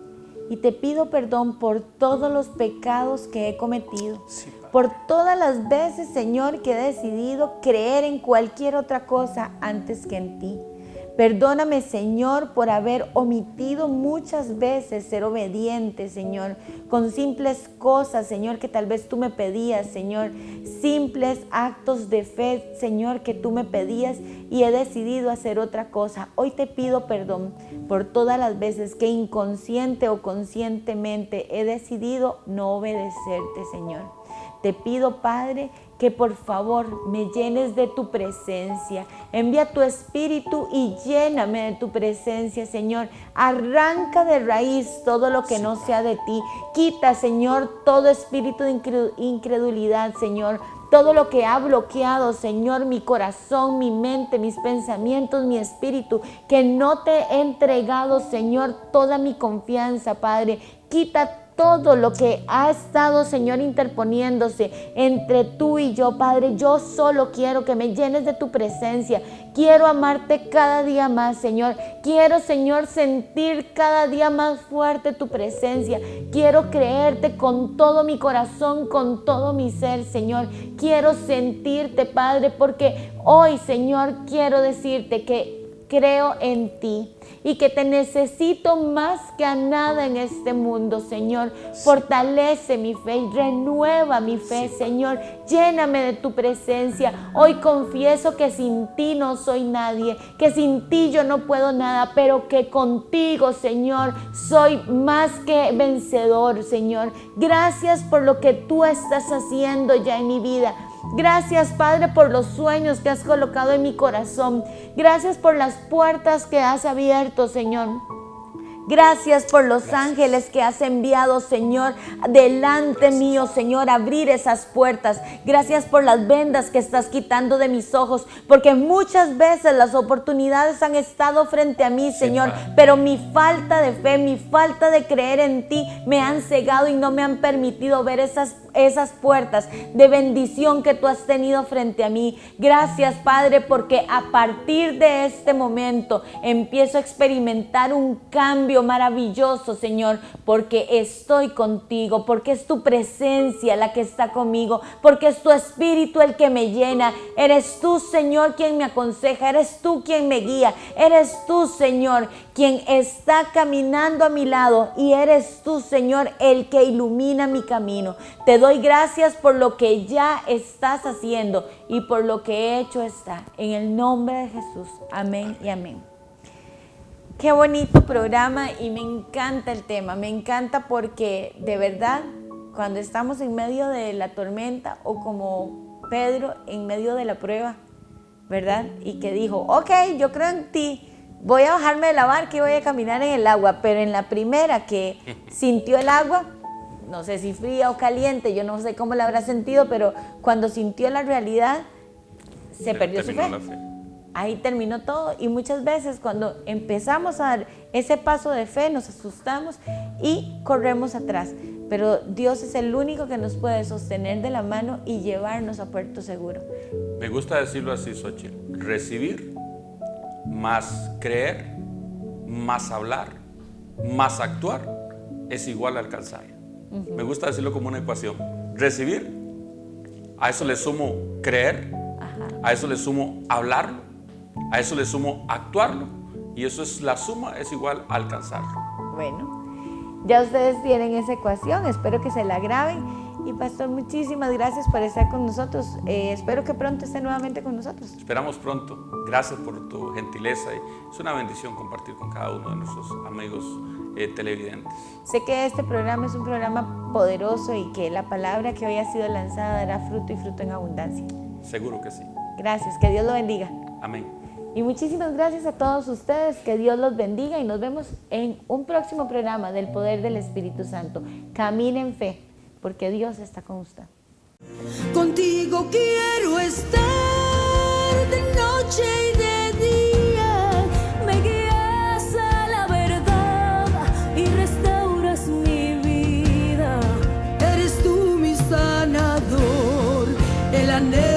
y te pido perdón por todos los pecados que he cometido, por todas las veces, Señor, que he decidido creer en cualquier otra cosa antes que en ti. Perdóname, Señor, por haber omitido muchas veces ser obediente, Señor, con simples cosas, Señor, que tal vez tú me pedías, Señor, simples actos de fe, Señor, que tú me pedías y he decidido hacer otra cosa. Hoy te pido perdón por todas las veces que inconsciente o conscientemente he decidido no obedecerte, Señor. Te pido, Padre, que por favor me llenes de tu presencia. Envía tu Espíritu y lléname de tu presencia, Señor. Arranca de raíz todo lo que no sea de ti. Quita, Señor, todo espíritu de incredulidad, Señor. Todo lo que ha bloqueado, Señor, mi corazón, mi mente, mis pensamientos, mi espíritu, que no te he entregado, Señor, toda mi confianza, Padre. Quita todo lo que ha estado, Señor, interponiéndose entre tú y yo, Padre. Yo solo quiero que me llenes de tu presencia. Quiero amarte cada día más, Señor. Quiero, Señor, sentir cada día más fuerte tu presencia. Quiero creerte con todo mi corazón, con todo mi ser, Señor. Quiero sentirte, Padre, porque hoy, Señor, quiero decirte que creo en ti y que te necesito más que a nada en este mundo, Señor. Fortalece mi fe y renueva mi fe, Señor. Lléname de tu presencia. Hoy confieso que sin ti no soy nadie, que sin ti yo no puedo nada, pero que contigo, Señor, soy más que vencedor, Señor. Gracias por lo que tú estás haciendo ya en mi vida. Gracias, Padre, por los sueños que has colocado en mi corazón. Gracias por las puertas que has abierto, Señor. Gracias por los ángeles que has enviado, Señor, delante mío, Señor, abrir esas puertas. Gracias por las vendas que estás quitando de mis ojos, porque muchas veces las oportunidades han estado frente a mí, Señor, pero mi falta de fe, mi falta de creer en ti me han cegado y no me han permitido ver esas puertas de bendición que tú has tenido frente a mí. Gracias, Padre, porque a partir de este momento empiezo a experimentar un cambio maravilloso, Señor, porque estoy contigo, porque es tu presencia la que está conmigo, porque es tu espíritu el que me llena. Eres tú, Señor, quien me aconseja, eres tú quien me guía, eres tú, Señor, quien está caminando a mi lado, y eres tú, Señor, el que ilumina mi camino. Te doy gracias por lo que ya estás haciendo y por lo que hecho está. En el nombre de Jesús. Amén y amén. Qué bonito programa y me encanta el tema. Me encanta porque de verdad, cuando estamos en medio de la tormenta, o como Pedro en medio de la prueba, ¿verdad? Y que dijo, ok, yo creo en ti. Voy a bajarme de la barca y voy a caminar en el agua. Pero en la primera que sintió el agua, no sé si fría o caliente, yo no sé cómo la habrá sentido, pero cuando sintió la realidad, se perdió su fe. Ahí terminó todo. Y muchas veces cuando empezamos a dar ese paso de fe, nos asustamos y corremos atrás. Pero Dios es el único que nos puede sostener de la mano y llevarnos a puerto seguro. Me gusta decirlo así, Xochitl: recibir más creer, más hablar, más actuar, es igual a alcanzar. Me gusta decirlo como una ecuación. Recibir, a eso le sumo creer, a eso le sumo hablarlo, a eso le sumo actuarlo, y eso es la suma, es igual a alcanzarlo. Bueno, ya ustedes tienen esa ecuación, espero que se la graben. Y pastor, muchísimas gracias por estar con nosotros. Espero que pronto esté nuevamente con nosotros. Esperamos pronto. Gracias por tu gentileza, y es una bendición compartir con cada uno de nuestros amigos televidentes. Sé que este programa es un programa poderoso y que la palabra que hoy ha sido lanzada dará fruto, y fruto en abundancia. Seguro que sí. Gracias, que Dios lo bendiga. Amén. Y muchísimas gracias a todos ustedes, que Dios los bendiga, y nos vemos en un próximo programa del Poder del Espíritu Santo. Camine en fe, porque Dios está con usted. Contigo quiero estar de noche y de día. Me guías a la verdad y restauras mi vida. Eres tú mi sanador, el anhelo